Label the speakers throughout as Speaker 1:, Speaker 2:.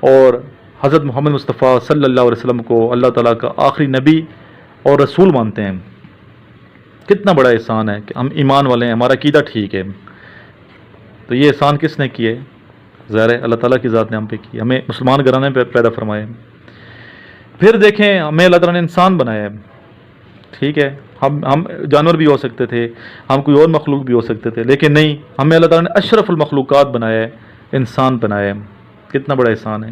Speaker 1: اور حضرت محمد مصطفیٰ صلی اللہ علیہ وسلم کو اللہ تعالیٰ کا آخری نبی اور رسول مانتے ہیں، کتنا بڑا احسان ہے کہ ہم ایمان والے ہیں، ہمارا عقیدہ ٹھیک ہے۔ تو یہ احسان کس نے کیے؟ ظاہر ہے اللہ تعالیٰ کی ذات نے ہم پہ کی، ہمیں مسلمان گھرانے پہ پیدا فرمائے۔ پھر دیکھیں ہمیں اللہ تعالیٰ نے انسان بنایا ہے، ٹھیک ہے، ہم جانور بھی ہو سکتے تھے، ہم کوئی اور مخلوق بھی ہو سکتے تھے، لیکن نہیں، ہمیں اللہ تعالیٰ نے اشرف المخلوقات بنایا ہے، انسان بنایا ہے، کتنا بڑا احسان ہے۔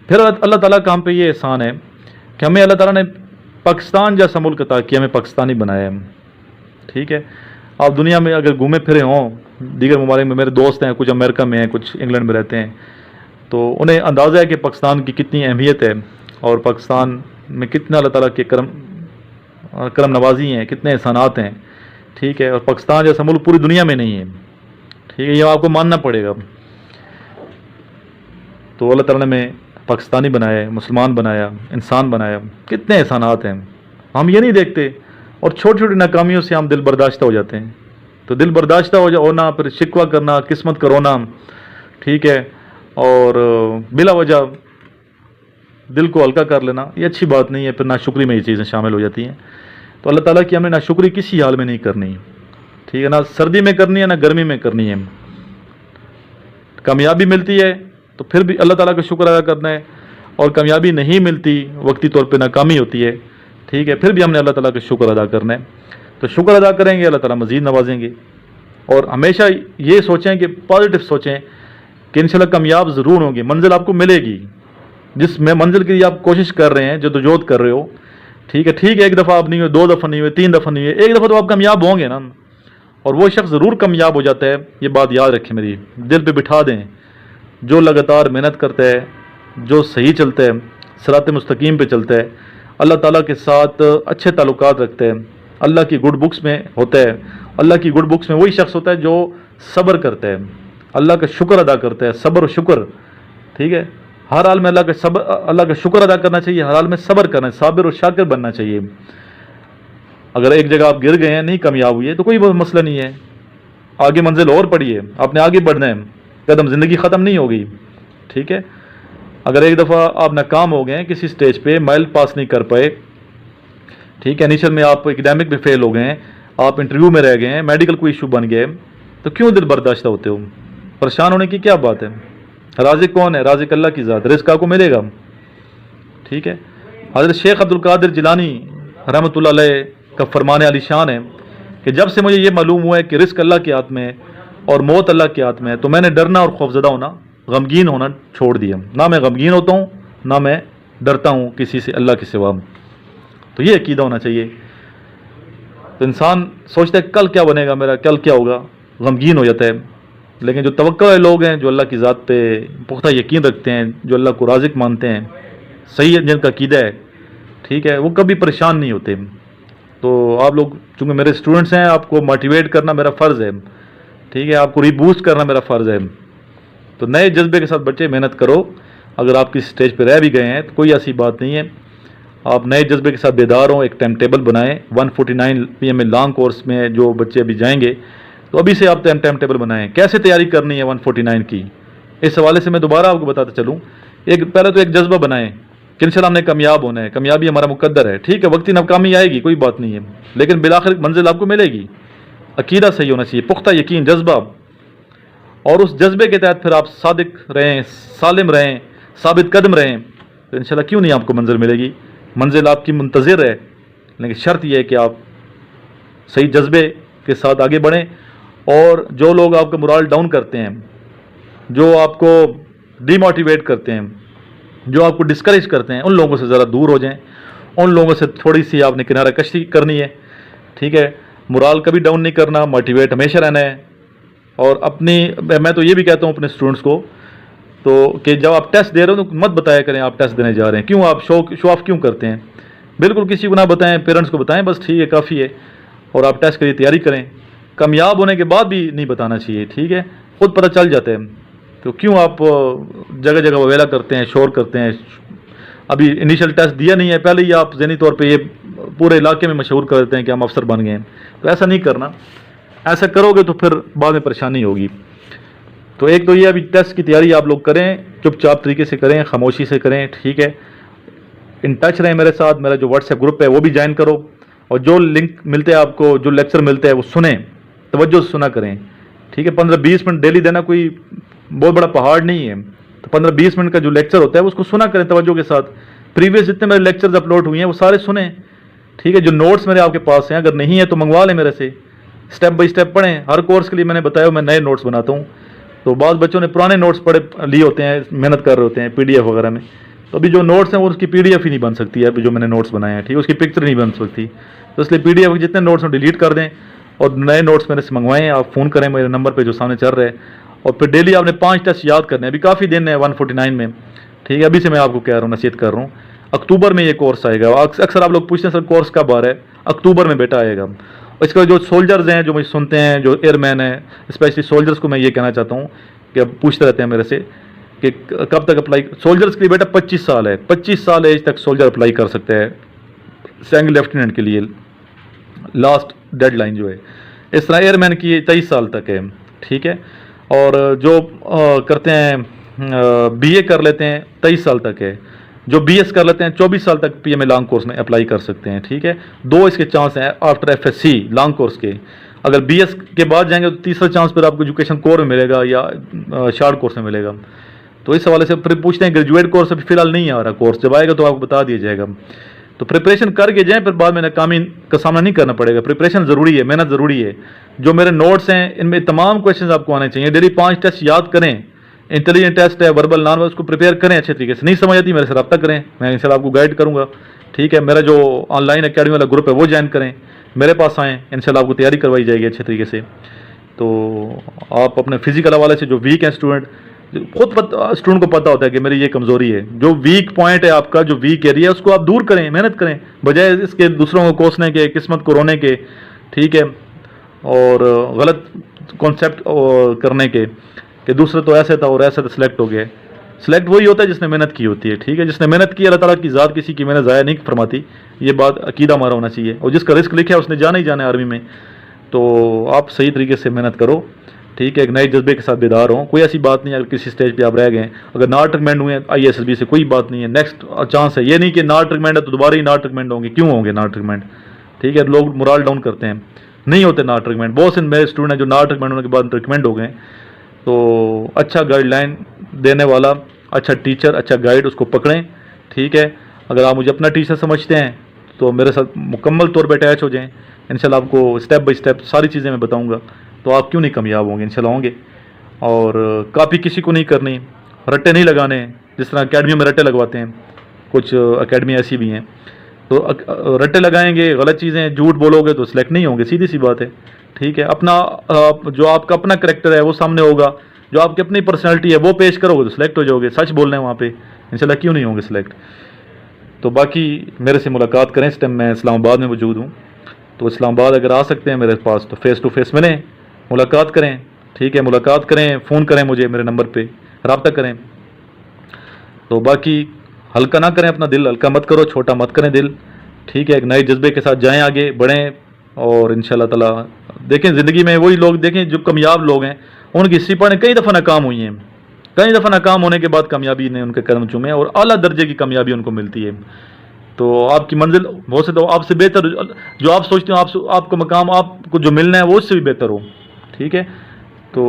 Speaker 1: پھر اللہ تعالیٰ کا ہم پہ یہ احسان ہے کہ ہمیں اللہ تعالیٰ نے پاکستان جیسا ملک عطا کیا، ہمیں پاکستانی بنایا ہے، ٹھیک ہے۔ آپ دنیا میں اگر گھومے پھرے ہوں دیگر ممالک میں، میرے دوست ہیں کچھ امریکہ میں ہیں، کچھ انگلینڈ میں رہتے ہیں، تو انہیں اندازہ ہے کہ پاکستان کی کتنی اہمیت ہے اور پاکستان میں کتنا اللہ تعالیٰ کے کرم نوازی ہیں، کتنے احسانات ہیں، ٹھیک ہے۔ اور پاکستان جیسا ملک پوری دنیا میں نہیں ہے، ٹھیک ہے، یہ آپ کو ماننا پڑے گا۔ تو اللہ تعالیٰ نے ہمیں پاکستانی بنایا ہے، مسلمان بنایا، انسان بنایا، کتنے احسانات ہیں، ہم یہ نہیں دیکھتے، اور چھوٹی چھوٹی ناکامیوں سے ہم دل برداشتہ ہو جاتے ہیں۔ تو دل برداشتہ ہونا، پھر شکوہ کرنا، قسمت کا رونا، ٹھیک ہے، اور بلا وجہ دل کو ہلکا کر لینا، یہ اچھی بات نہیں ہے، پھر ناشکری میں یہ چیزیں شامل ہو جاتی ہیں۔ تو اللہ تعالیٰ کی ہم نے ناشکری کسی حال میں نہیں کرنی، ٹھیک ہے، نہ سردی میں کرنی ہے، نہ گرمی میں کرنی ہے۔ کامیابی ملتی ہے تو پھر بھی اللہ تعالیٰ کا شکر ادا کرنا ہے، اور کامیابی نہیں ملتی، وقتی طور پہ ناکامی ہوتی ہے، ٹھیک ہے، پھر بھی ہم نے اللہ تعالیٰ کا شکر ادا کرنا ہے۔ تو شکر ادا کریں گے، اللہ تعالیٰ مزید نوازیں گے، اور ہمیشہ یہ سوچیں کہ پازیٹو سوچیں کہ انشاءاللہ کامیاب ضرور ہوں گے، منزل آپ کو ملے گی، جس میں منزل کے لیے آپ کوشش کر رہے ہیں، جدوجہد کر رہے ہو، ٹھیک ہے، ایک دفعہ آپ نہیں ہوئے، 2 دفعہ نہیں ہوئے، 3 دفعہ نہیں ہوئے، ایک دفعہ تو آپ کامیاب ہوں گے نا، اور وہ شخص ضرور کامیاب ہو جاتا ہے، یہ بات یاد رکھیں، میری دل پہ بٹھا دیں۔ جو لگاتار محنت کرتا ہے، جو صحیح چلتا ہے، صراط مستقیم پہ چلتا ہے، اللہ تعالیٰ کے ساتھ اچھے تعلقات رکھتا ہے، اللہ کی گڈ بکس میں ہوتا ہے، اللہ کی گڈ بکس میں وہی شخص ہوتا ہے جو صبر کرتا ہے، اللہ کا شکر ادا کرتا ہے، صبر و شکر، ٹھیک ہے، ہر حال میں اللہ کا شکر ادا کرنا چاہیے، ہر حال میں صبر کرنا ہے، صابر اور شاکر بننا چاہیے۔ اگر ایک جگہ آپ گر گئے ہیں، نہیں کامیاب ہوئی ہے، تو کوئی مسئلہ نہیں ہے، آگے منزل اور پڑی ہے، آپ نے آگے بڑھنا ہے، قدم زندگی ختم نہیں ہوگی، ٹھیک ہے۔ اگر ایک دفعہ آپ ناکام ہو گئے ہیں کسی سٹیج پہ، مائل پاس نہیں کر پائے، ٹھیک ہے، انیشل میں آپ اکیڈیمک میں فیل ہو گئے ہیں، آپ انٹرویو میں رہ گئے ہیں، میڈیکل کوئی ایشو بن گئے، تو کیوں دل برداشتہ ہوتے ہو؟ پریشان ہونے کی کیا بات ہے؟ رازق کون ہے؟ رازق اللہ کی ذات، رزق آپ کو ملے گا، ٹھیک ہے۔ حضرت شیخ عبد القادر جیلانی رحمۃ اللہ علیہ کا فرمان علی شان ہے کہ جب سے مجھے یہ معلوم ہوا ہے کہ رزق اللہ کے ہاتھ میں اور موت اللہ کے ہاتھ میں ہے، تو میں نے ڈرنا اور خوفزدہ ہونا، غمگین ہونا چھوڑ دیا، نہ میں غمگین ہوتا ہوں، نہ میں ڈرتا ہوں کسی سے اللہ کے سوا۔ تو یہ عقیدہ ہونا چاہیے۔ تو انسان سوچتا ہے کل کیا بنے گا میرا، کل کیا ہوگا، غمگین ہو جاتا ہے، لیکن جو توقع والے لوگ ہیں، جو اللہ کی ذات پہ پختہ یقین رکھتے ہیں، جو اللہ کو رازق مانتے ہیں، صحیح جن کا عقیدہ ہے، ٹھیک ہے، وہ کبھی پریشان نہیں ہوتے۔ تو آپ لوگ چونکہ میرے اسٹوڈنٹس ہیں، آپ کو موٹیویٹ کرنا میرا فرض ہے، ٹھیک ہے، آپ کو ریبوسٹ کرنا میرا فرض ہے۔ تو نئے جذبے کے ساتھ بچے محنت کرو، اگر آپ کسی اسٹیج پہ رہ بھی گئے ہیں تو کوئی ایسی بات نہیں ہے، آپ نئے جذبے کے ساتھ بیدار ہوں، ایک ٹائم ٹیبل بنائیں، 149 PM میں لانگ کورس میں جو بچے ابھی جائیں گے، تو ابھی سے آپ ٹائم ٹیبل بنائیں، کیسے تیاری کرنی ہے 149 کی۔ اس حوالے سے میں دوبارہ آپ کو بتاتا چلوں، پہلے تو ایک جذبہ بنائیں کہ انشاءاللہ ہم نے کامیاب ہونا ہے، کامیابی ہمارا مقدر ہے، ٹھیک ہے، وقتی ناکامی آئے گی کوئی بات نہیں ہے، لیکن بالآخر منزل آپ کو ملے گی۔ عقیدہ صحیح ہونا چاہیے، پختہ یقین، جذبہ، اور اس جذبے کے تحت پھر آپ صادق رہیں، سالم رہیں، ثابت قدم رہیں، تو انشاءاللہ کیوں نہیں آپ کو منزل ملے گی، منزل آپ کی منتظر ہے، لیکن شرط یہ ہے کہ آپ صحیح جذبے کے ساتھ آگے بڑھیں، اور جو لوگ آپ کا مورال ڈاؤن کرتے ہیں، جو آپ کو ڈی موٹیویٹ کرتے ہیں، جو آپ کو ڈسکریج کرتے ہیں، ان لوگوں سے ذرا دور ہو جائیں، ان لوگوں سے تھوڑی سی آپ نے کنارہ کشی کرنی ہے، ٹھیک ہے، مورال کبھی ڈاؤن نہیں کرنا، موٹیویٹ ہمیشہ رہنا ہے۔ اور میں تو یہ بھی کہتا ہوں اپنے اسٹوڈنٹس کو تو کہ جب آپ ٹیسٹ دے رہے ہو تو مت بتایا کریں آپ ٹیسٹ دینے جا رہے ہیں، کیوں آپ شو آف کیوں کرتے ہیں؟ بالکل کسی کو نہ بتائیں، پیرنٹس کو بتائیں، بس ٹھیک ہے، کافی ہے، اور آپ ٹیسٹ کے لیے تیاری کریں۔ کامیاب ہونے کے بعد بھی نہیں بتانا چاہیے، ٹھیک ہے، خود پتہ چل جاتا ہے، تو کیوں آپ جگہ جگہ وویلا کرتے ہیں، شور کرتے ہیں؟ ابھی انیشل ٹیسٹ دیا نہیں ہے، پہلے ہی آپ ذہنی طور پہ یہ پورے علاقے میں مشہور کر دیتے ہیں کہ ہم افسر بن گئے ہیں، تو ایسا نہیں کرنا، ایسا کرو گے تو پھر بعد میں پریشانی ہوگی۔ تو ایک تو یہ ابھی ٹیسٹ کی تیاری آپ لوگ کریں, چپ چاپ طریقے سے کریں, خاموشی سے کریں, ٹھیک ہے. ان ٹچ رہیں میرے ساتھ, میرا جو واٹس ایپ گروپ ہے وہ بھی جوائن کرو, اور جو لنک ملتے ہیں آپ کو, جو لیکچر ملتے ہیں وہ سنیں, توجہ سے سنا کریں, ٹھیک ہے. 15-20 منٹ ڈیلی دینا کوئی بہت بڑا پہاڑ نہیں ہے, تو 15-20 منٹ کا جو لیکچر ہوتا ہے اس کو سنا کریں توجہ کے ساتھ. پریویس جتنے میرے لیکچرز اپلوڈ ہوئے ہیں وہ سارے سنیں, ٹھیک ہے. جو نوٹس میرے آپ کے پاس ہیں اگر نہیں ہے تو منگوا لیں میرے سے, اسٹیپ بائی اسٹیپ پڑھیں. ہر کورس کے لیے میں نے بتایا میں نئے نوٹس بناتا ہوں, تو بعض بچوں نے پرانے نوٹس پڑھے لیے ہوتے ہیں, محنت کر رہے ہوتے ہیں PDF وغیرہ میں, تو ابھی جو نوٹس ہیں وہ اس کی PDF ہی نہیں بن سکتی ہے. ابھی جو میں نے نوٹس بنائے ہیں, ٹھیک ہے, اس کی پکچر نہیں بن سکتی, تو اس لیے PDF جتنے نوٹس ہیں ڈیلیٹ کر دیں اور نئے نوٹس میرے سے منگوائیں. آپ فون کریں میرے نمبر پہ جو سامنے چل رہا ہے, اور پھر ڈیلی آپ نے 5 ٹیسٹ یاد کرنے ہیں. ابھی کافی دن ہے 149 میں, ٹھیک ہے. ابھی سے میں آپ کو کہہ رہا ہوں, نصیحت کر رہا ہوں. اکتوبر میں یہ کورس آئے گا. اکثر آپ لوگ پوچھتے ہیں سر کورس کب آ رہا ہے, اکتوبر میں بیٹا آئے گا. اس کے جو سولجرز ہیں جو مجھے سنتے ہیں, جو ایئر مین ہیں, اسپیشلی سولجرز کو میں یہ کہنا چاہتا ہوں کہ اب پوچھتے رہتے ہیں میرے سے کہ کب تک اپلائی. سولجرز کے لیے بیٹا 25 سال ہے, 25 سال ایج تک سولجر اپلائی کر سکتے ہیں سینگ لیفٹیننٹ کے لیے, لاسٹ ڈیڈ لائن جو ہے. اس طرح ایئر مین کی 23 سال تک ہے, ٹھیک ہے. اور جو کرتے ہیں BA کر لیتے ہیں 23 سال تک ہے. جو BS کر لیتے ہیں 24 سال تک PMA لانگ کورس میں اپلائی کر سکتے ہیں, ٹھیک ہے. 2 اس کے چانس ہیں آفٹر FSC لانگ کورس کے. اگر BS کے بعد جائیں گے تو تیسرا چانس پھر آپ کو ایجوکیشن کور میں ملے گا یا شارٹ کورس میں ملے گا. تو اس حوالے سے پھر پوچھتے ہیں گریجویٹ کورس ابھی فی الحال نہیں آ رہا کورس, جب آئے گا تو آپ کو بتا دیا جائے گا. تو پریپریشن کر کے جائیں, پھر بعد میں ناکامی کا سامنا نہیں کرنا پڑے گا. پریپریشن ضروری ہے, محنت ضروری ہے. جو میرے نوٹس ہیں ان میں تمام کویشچنز آپ کو آنے چاہیے. ڈیلی 5 ٹیسٹ یاد کریں, انٹیلیجنٹ ٹیسٹ ہے, وربل نان وربل, اس کو پریپیئر کریں اچھے طریقے سے. نہیں سمجھ آتی میرے سے رابطہ کریں, میں ان شاء اللہ آپ کو گائڈ کروں گا, ٹھیک ہے. میرا جو آن لائن اکیڈمی والا گروپ ہے وہ جوائن کریں, میرے پاس آئیں, ان شاء اللہ آپ کو تیاری کروائی جائے گی اچھے طریقے سے. تو آپ اپنے فزیکل حوالے سے جو ویک ہیں اسٹوڈنٹ, خود اسٹوڈنٹ کو پتہ ہوتا ہے کہ میری یہ کمزوری ہے. جو ویک پوائنٹ ہے آپ کا, جو ویک ایریا ہے, اس کو آپ دور کریں, محنت کریں, بجائے اس کے دوسروں کو کوسنے کے, قسمت کو رونے کے, ٹھیک ہے, اور غلط کانسیپٹ کرنے کے کہ دوسرے تو ایسے تھا اور ایسے تو سلیکٹ ہو گئے. سلیکٹ وہی ہوتا ہے جس نے محنت کی ہوتی ہے, ٹھیک ہے. جس نے محنت کی, اللہ تعالیٰ کی ذات کسی کی محنت ضائع نہیں فرماتی, یہ بات عقیدہ ہمارا ہونا چاہیے. اور جس کا رزق لکھا ہے اس نے جانا ہی جانا ہے آرمی میں. تو آپ صحیح طریقے سے محنت کرو, ٹھیک ہے. ایک نئے جذبے کے ساتھ بیدار ہوں, کوئی ایسی بات نہیں ہے اگر کسی اسٹیج پہ آپ رہ گئے, اگر ناٹ ریکمینڈ ہوئے ہیں ISSB سے, کوئی بات نہیں ہے, نیکسٹ چانس ہے. یہ نہیں کہ ناٹ ریکمینڈ ہے تو دوبارہ ہی ناٹ ریکمینڈ ہوں گے. کیوں ہوں گے ناٹ ریکمینڈ, ٹھیک ہے. لوگ مورال ڈاؤن کرتے ہیں, نہیں ہوتے ناٹ ریکمینڈ. بہت سے میرے اسٹوڈنٹ ہیں جو ناٹ ریکمینڈ ہونے کے بعد ریکمینڈ ہو گئے. تو اچھا گائیڈ لائن دینے والا, اچھا ٹیچر, اچھا گائیڈ, اس کو پکڑیں, ٹھیک ہے. اگر آپ مجھے اپنا ٹیچر سمجھتے ہیں تو میرے ساتھ مکمل طور پہ اٹیچ ہو جائیں. انشاءاللہ آپ کو اسٹیپ بائی اسٹیپ ساری چیزیں میں بتاؤں گا, تو آپ کیوں نہیں کامیاب ہوں گے, انشاءاللہ ہوں گے. اور کاپی کسی کو نہیں کرنی, رٹے نہیں لگانے, جس طرح اکیڈمیوں میں رٹے لگواتے ہیں, کچھ اکیڈمی ایسی بھی ہیں. تو رٹے لگائیں گے, غلط چیزیں جھوٹ بولو گے تو سلیکٹ نہیں ہوں گے, سیدھی سی بات ہے, ٹھیک ہے. اپنا جو آپ کا اپنا کریکٹر ہے وہ سامنے ہوگا, جو آپ کی اپنی پرسنالٹی ہے وہ پیش کرو گے تو سلیکٹ ہو جاؤ گے. سچ بولنا ہے وہاں پہ, انشاءاللہ کیوں نہیں ہوں گے سلیکٹ. تو باقی میرے سے ملاقات کریں. اس ٹائم میں اسلام آباد میں موجود ہوں, تو اسلام آباد اگر آ سکتے ہیں میرے پاس تو فیس ٹو فیس ملیں, ملاقات کریں, ٹھیک ہے. ملاقات کریں, فون کریں مجھے, میرے نمبر پہ رابطہ کریں. تو باقی ہلکا نہ کریں, اپنا دل ہلکا مت کرو, چھوٹا مت کریں دل, ٹھیک ہے. ایک نئے جذبے کے ساتھ جائیں, آگے بڑھیں. اور انشاءاللہ تعالیٰ دیکھیں زندگی میں وہی لوگ دیکھیں جو کامیاب لوگ ہیں, ان کی ہسٹری پڑھیں, کئی دفعہ ناکام ہوئی ہیں, کئی دفعہ ناکام ہونے کے بعد کامیابی نے ان کے قدم چومے اور اعلیٰ درجے کی کامیابی ان کو ملتی ہے. تو آپ کی منزل ہو سکتا ہے آپ سے بہتر, جو آپ سوچتے ہو آپ کا مقام آپ کو جو ملنا ہے وہ اس سے بھی بہتر ہو, ٹھیک ہے. تو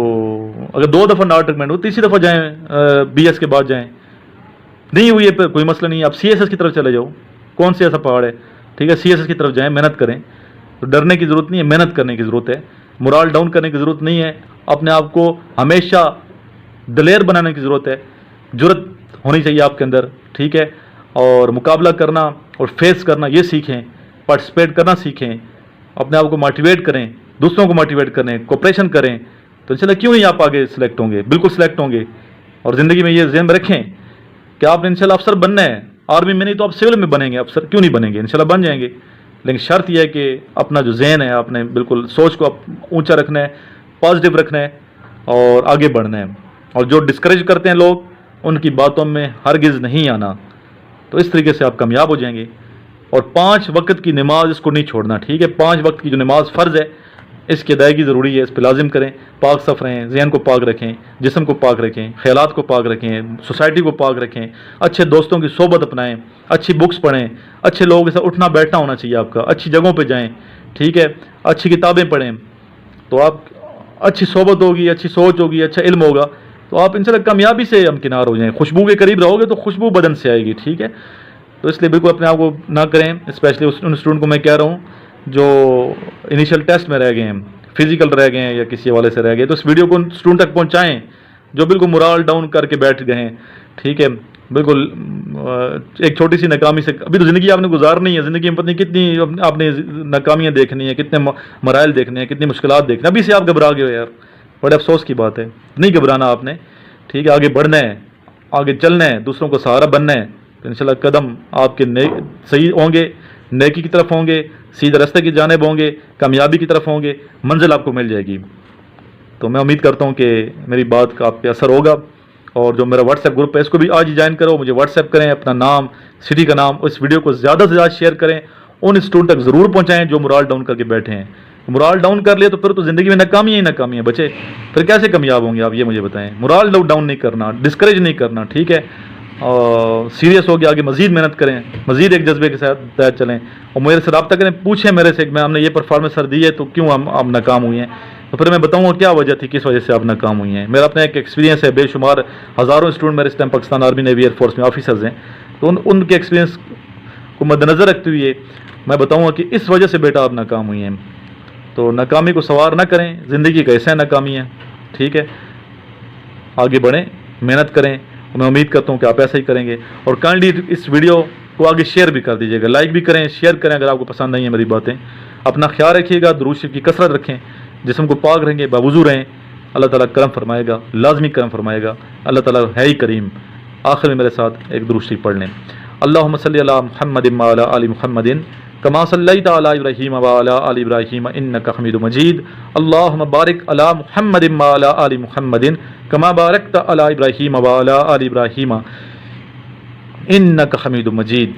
Speaker 1: اگر 2 دفعہ ناٹ ریکمینڈ ہو, تیسری دفعہ جائیں, BS کے بعد جائیں. نہیں ہوئی ہے پھر کوئی مسئلہ نہیں, آپ CSS کی طرف چلے جاؤ, کون سے ایسا پہاڑ ہے, ٹھیک ہے. CSS کی طرف جائیں, محنت کریں. تو ڈرنے کی ضرورت نہیں ہے, محنت کرنے کی ضرورت ہے. مورال ڈاؤن کرنے کی ضرورت نہیں ہے. اپنے آپ کو ہمیشہ دلیر بنانے کی ضرورت ہے. جرت ہونی چاہیے آپ کے اندر, ٹھیک ہے. اور مقابلہ کرنا اور فیس کرنا یہ سیکھیں, پارٹیسپیٹ کرنا سیکھیں, اپنے آپ کو موٹیویٹ کریں, دوسروں کو موٹیویٹ کریں, کوپریشن کریں. تو انشاءاللہ کیوں نہیں آپ آگے سلیکٹ ہوں گے, بالکل سلیکٹ ہوں گے. اور زندگی میں یہ ذہن میں رکھیں کہ آپ نے انشاءاللہ افسر بننا ہے. آرمی میں نہیں تو آپ سول میں بنیں گے, افسر کیوں نہیں بنیں گے, انشاءاللہ بن جائیں گے. لیکن شرط یہ ہے کہ اپنا جو ذہن ہے آپ نے بالکل سوچ کو اونچا رکھنا ہے, پازیٹیو رکھنا ہے اور آگے بڑھنا ہے. اور جو ڈسکریج کرتے ہیں لوگ, ان کی باتوں میں ہرگز نہیں آنا. تو اس طریقے سے آپ کامیاب ہو جائیں گے. اور 5 وقت کی نماز اس کو نہیں چھوڑنا, ٹھیک ہے. 5 وقت کی جو نماز فرض ہے اس کی ادائیگی ضروری ہے، اس پہ لازم کریں، پاک صف رہیں، ذہن کو پاک رکھیں، جسم کو پاک رکھیں، خیالات کو پاک رکھیں، سوسائٹی کو پاک رکھیں، اچھے دوستوں کی صحبت اپنائیں، اچھی بکس پڑھیں، اچھے لوگوں کے ساتھ اٹھنا بیٹھنا ہونا چاہیے آپ کا، اچھی جگہوں پہ جائیں، ٹھیک ہے، اچھی کتابیں پڑھیں، تو آپ اچھی صحبت ہوگی، اچھی سوچ ہوگی، اچھا علم ہوگا، تو آپ انشاءاللہ کامیابی سے ہمکنار ہو جائیں، خوشبو کے قریب رہو گے تو خوشبو بدن سے آئے گی، ٹھیک ہے. تو اس لیے بالکل اپنے آپ کو نہ کریں، اسپیشلی ان اسٹوڈنٹ کو میں کہہ رہا ہوں جو انیشیل ٹیسٹ میں رہ گئے ہیں، فزیکل رہ گئے ہیں یا کسی حوالے سے رہ گئے، تو اس ویڈیو کو اسٹوڈنٹ تک پہنچائیں جو بالکل مرال ڈاؤن کر کے بیٹھ گئے ہیں، ٹھیک ہے، بالکل ایک چھوٹی سی ناکامی سے ابھی تو زندگی آپ نے گزارنی ہے، زندگی میں پتہ نہیں کتنی آپ نے ناکامیاں دیکھنی ہیں، کتنے مرائل دیکھنے ہیں، کتنی مشکلات دیکھنے ہیں، ابھی سے آپ گھبرا گئے ہو یار، بڑے افسوس کی بات ہے. نہیں گھبرانا آپ نے، ٹھیک ہے، آگے بڑھنا ہے، آگے چلنا ہے، دوسروں کو سہارا بننا ہے، تو انشاءاللہ قدم آپ کے صحیح ہوں گے، نیکی کی طرف ہوں گے، سیدھے راستے کی جانب ہوں گے، کامیابی کی طرف ہوں گے، منزل آپ کو مل جائے گی. تو میں امید کرتا ہوں کہ میری بات کا آپ پہ اثر ہوگا، اور جو میرا واٹس ایپ گروپ ہے اس کو بھی آج ہی جوائن کرو، مجھے واٹس ایپ کریں، اپنا نام، سٹی کا نام، اس ویڈیو کو زیادہ سے زیادہ شیئر کریں، ان اسٹوڈنٹ تک ضرور پہنچائیں جو مرال ڈاؤن کر کے بیٹھے ہیں. مرال ڈاؤن کر لیا تو پھر تو زندگی میں ناکامی ہی ناکامی ہے بچے، پھر کیسے کامیاب ہوں گے آپ، یہ مجھے بتائیں. مرال ڈاؤن نہیں کرنا، ڈسکریج نہیں کرنا، ٹھیک ہے، سیریس ہو گیا، آگے مزید محنت کریں، مزید ایک جذبے کے ساتھ چلیں، اور میرے سے رابطہ کریں، پوچھیں میرے سے کہ ہم نے یہ پرفارمنس سر دی ہے تو کیوں ہم ناکام ہوئی ہیں، تو پھر میں بتاؤں گا کیا وجہ تھی، کس وجہ سے آپ ناکام ہوئی ہیں. میرا اپنا ایک ایکسپیرینس ہے، بے شمار ہزاروں اسٹوڈنٹ میرے اس time Pakistan army navy air force میں آفیسرز ہیں، تو ان کے ایکسپیرینس کو مد نظر رکھتے ہوئے میں بتاؤں گا کہ اس وجہ سے بیٹا آپ ناکام ہوئی ہیں. تو ناکامی کو سوار نہ کریں، زندگی کا ایسا ناکامی ہے، ٹھیک ہے، آگے بڑھیں، محنت کریں، اور میں امید کرتا ہوں کہ آپ ایسا ہی کریں گے. اور کائنڈلی اس ویڈیو کو آگے شیئر بھی کر دیجیے گا، لائک بھی کریں، شیئر کریں اگر آپ کو پسند آئی ہیں میری باتیں. اپنا خیال رکھیے گا، درود شریف کی کثرت رکھیں، جسم کو پاک رہیں گے، باوضو رہیں، اللہ تعالیٰ کرم فرمائے گا، لازمی کرم فرمائے گا، اللہ تعالیٰ ہے ہی کریم. آخر میں میرے ساتھ ایک درود شریف پڑھ لیں. اللہم صلی علی محمد وعلی آل محمد کما صلیت علی ابراہیم وعلی آل ابراہیم انک حمید مجید. اللہم بارک علی محمد وعلی آل محمد کما بارکت علی ابراہیم وعلی آل ابراہیم انک حمید مجید.